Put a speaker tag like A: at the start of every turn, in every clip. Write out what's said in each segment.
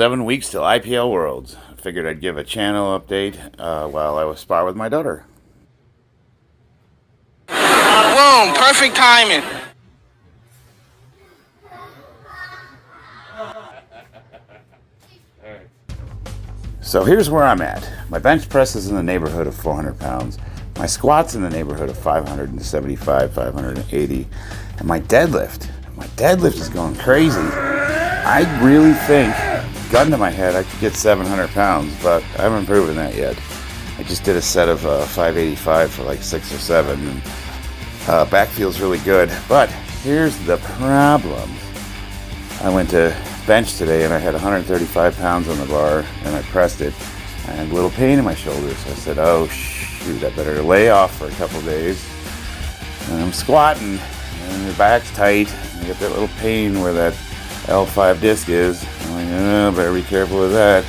A: 7 weeks till IPL Worlds. I figured I'd give a channel update while I was spar with my daughter.
B: Boom! Perfect timing.
A: So here's where I'm at. My bench press is in the neighborhood of 400 pounds. My squat's in the neighborhood of 575, 580. And my deadlift is going crazy. I really think, gun to my head, I could get 700 pounds, but I haven't proven that yet. I just did a set of 585 for like 6 or 7. And, back feels really good, but here's the problem. I went to bench today and I had 135 pounds on the bar and I pressed it. I had a little pain in my shoulder, so I said, oh shoot, I better lay off for a couple days. And I'm squatting and the back's tight. I get that little pain where that L5 disc is. I'm like, oh, better be careful with that.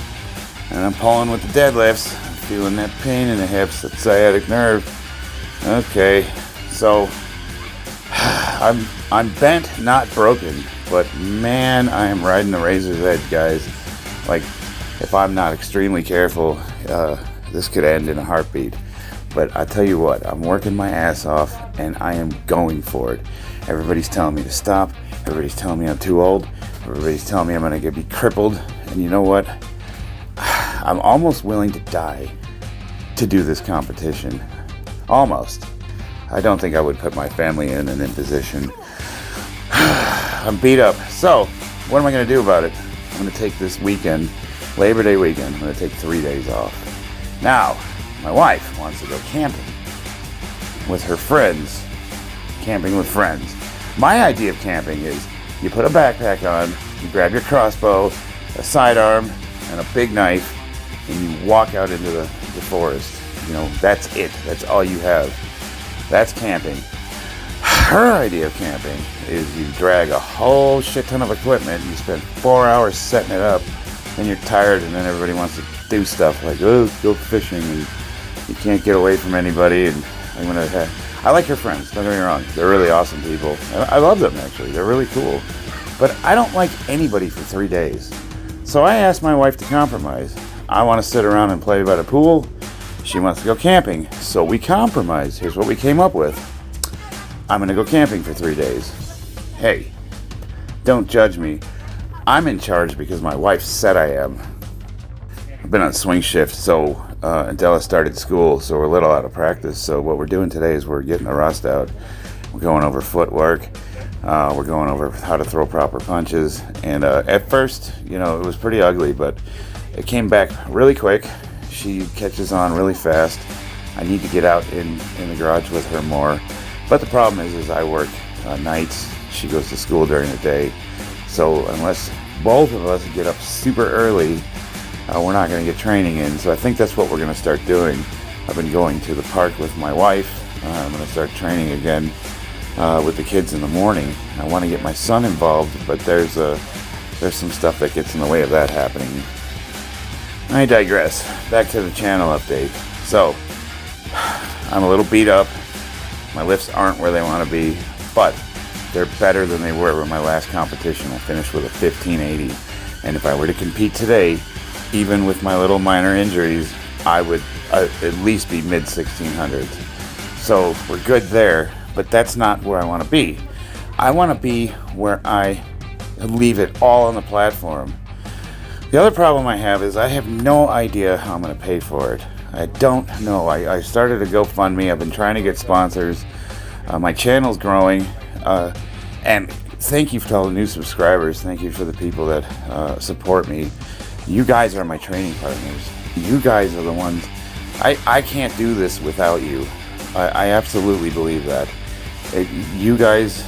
A: And I'm pulling with the deadlifts. I'm feeling that pain in the hips, that sciatic nerve. Okay, so I'm bent, not broken, but man, I am riding the razor's edge, guys. Like, if I'm not extremely careful, this could end in a heartbeat. But I tell you what, I'm working my ass off and I am going for it. Everybody's telling me to stop. Everybody's telling me I'm too old. Everybody's telling me I'm going to be crippled. And you know what? I'm almost willing to die to do this competition. Almost. I don't think I would put my family in an imposition. I'm beat up. So, what am I going to do about it? I'm going to take this weekend, Labor Day weekend, I'm going to take 3 days off. Now, my wife wants to go camping with her friends. Camping with friends. My idea of camping is you put a backpack on, you grab your crossbow, a sidearm, and a big knife, and you walk out into the forest. You know, that's it. That's all you have. That's camping. Her idea of camping is you drag a whole shit ton of equipment, you spend 4 hours setting it up, then you're tired, and then everybody wants to do stuff like, oh, go fishing, and you can't get away from anybody, and I like her friends, don't get me wrong. They're really awesome people. I love them, actually. They're really cool. But I don't like anybody for 3 days. So I asked my wife to compromise. I want to sit around and play by the pool. She wants to go camping. So we compromised. Here's what we came up with. I'm going to go camping for 3 days. Hey, don't judge me. I'm in charge because my wife said I am. I've been on swing shift, so Della started school, so we're a little out of practice. So what we're doing today is we're getting the rust out. We're going over footwork. We're going over how to throw proper punches. And at first, you know, it was pretty ugly, but it came back really quick. She catches on really fast. I need to get out in the garage with her more. But the problem is I work nights. She goes to school during the day. So unless both of us get up super early, we're not going to get training in. So I think that's what we're going to start doing. I've been going to the park with my wife. I'm going to start training again with the kids in the morning. I want to get my son involved, but there's some stuff that gets in the way of that happening. I digress. Back to the channel update. So, I'm a little beat up. My lifts aren't where they want to be, but they're better than they were with my last competition. I finished with a 1580, and if I were to compete today, even with my little minor injuries, I would at least be mid-1600s. So we're good there, but that's not where I want to be. I want to be where I leave it all on the platform. The other problem I have is I have no idea how I'm going to pay for it. I don't know. I started a GoFundMe. I've been trying to get sponsors. My channel's growing. And thank you for all the new subscribers. Thank you for the people that support me. You guys are my training partners. You guys are the ones. I can't do this without you. I absolutely believe that. You guys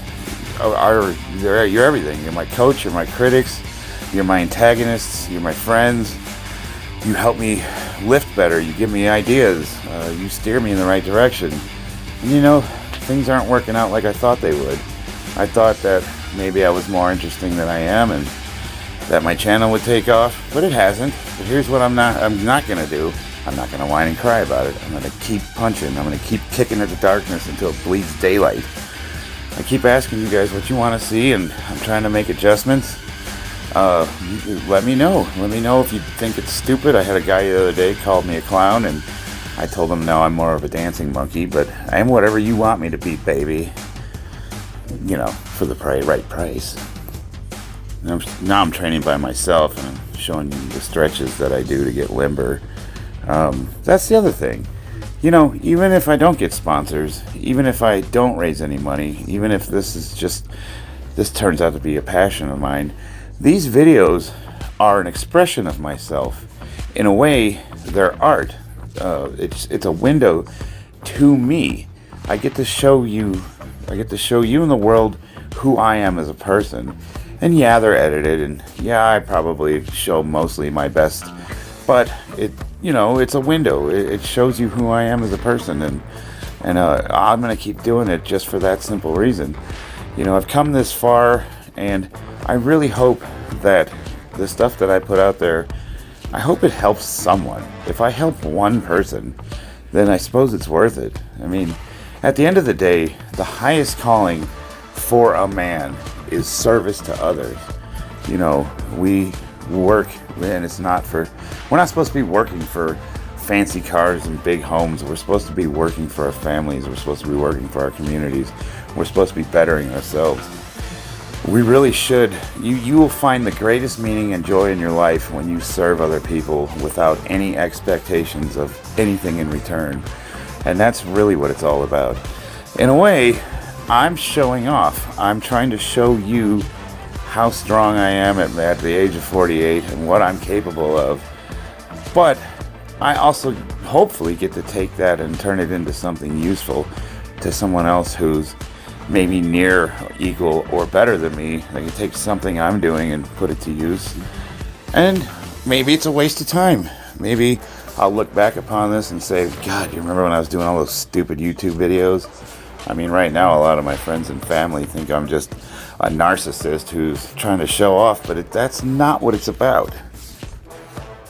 A: you're everything. You're my coach. You're my critics. You're my antagonists. You're my friends. You help me lift better. You give me ideas. You steer me in the right direction. And you know, things aren't working out like I thought they would. I thought that maybe I was more interesting than I am and that my channel would take off, but it hasn't. But here's what I'm not going to do. I'm not going to whine and cry about it. I'm going to keep punching. I'm going to keep kicking at the darkness until it bleeds daylight. I keep asking you guys what you want to see, and I'm trying to make adjustments. let me know. Let me know if you think it's stupid. I had a guy the other day called me a clown, and I told him no, I'm more of a dancing monkey, but I am whatever you want me to be, baby. You know, for the right price. Now I'm training by myself, and I'm showing you the stretches that I do to get limber. That's the other thing. You know, even if I don't get sponsors, even if I don't raise any money, even if this turns out to be a passion of mine, these videos are an expression of myself. In a way, they're art. It's a window to me. I get to show you in the world who I am as a person. And yeah, they're edited, and yeah, I probably show mostly my best, but it's a window. It shows you who I am as a person, and I'm gonna keep doing it just for that simple reason. You know, I've come this far, and I really hope that the stuff that I put out there, I hope it helps someone. If I help one person, then I suppose it's worth it. I mean, at the end of the day, the highest calling for a man is service to others. You know, we work, and we're not supposed to be working for fancy cars and big homes. We're supposed to be working for our families. We're supposed to be working for our communities. We're supposed to be bettering ourselves. We really should. You will find the greatest meaning and joy in your life when you serve other people without any expectations of anything in return. And that's really what it's all about. In a way, I'm showing off. I'm trying to show you how strong I am at the age of 48 and what I'm capable of. But I also hopefully get to take that and turn it into something useful to someone else who's maybe near, equal, or better than me. They can take something I'm doing and put it to use. And maybe it's a waste of time. Maybe I'll look back upon this and say, God, you remember when I was doing all those stupid YouTube videos? I mean, right now, a lot of my friends and family think I'm just a narcissist who's trying to show off, but that's not what it's about.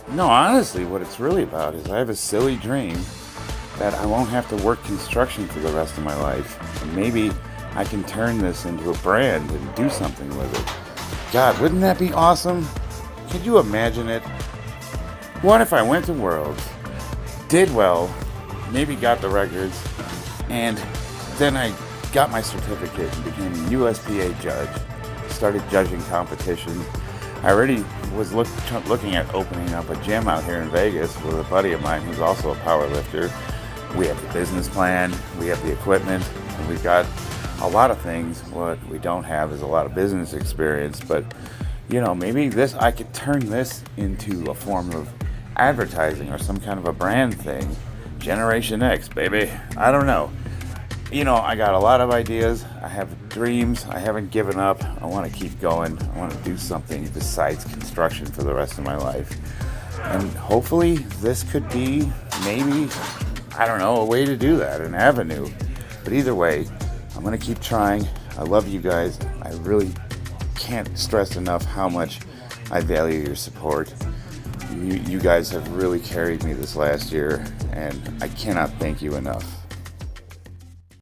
A: No, honestly, what it's really about is I have a silly dream that I won't have to work construction for the rest of my life. And maybe I can turn this into a brand and do something with it. God, wouldn't that be awesome? Could you imagine it? What if I went to Worlds, did well, maybe got the records, and then I got my certificate and became a USPA judge, started judging competitions. I already was looking at opening up a gym out here in Vegas with a buddy of mine who's also a power lifter. We have the business plan, we have the equipment, and we've got a lot of things. What we don't have is a lot of business experience, but you know, maybe I could turn this into a form of advertising or some kind of a brand thing. Generation X, baby. I don't know. You know, I got a lot of ideas. I have dreams. I haven't given up. I want to keep going. I want to do something besides construction for the rest of my life. And hopefully this could be maybe, I don't know, a way to do that, an avenue. But either way, I'm going to keep trying. I love you guys. I really can't stress enough how much I value your support. You guys have really carried me this last year, and I cannot thank you enough.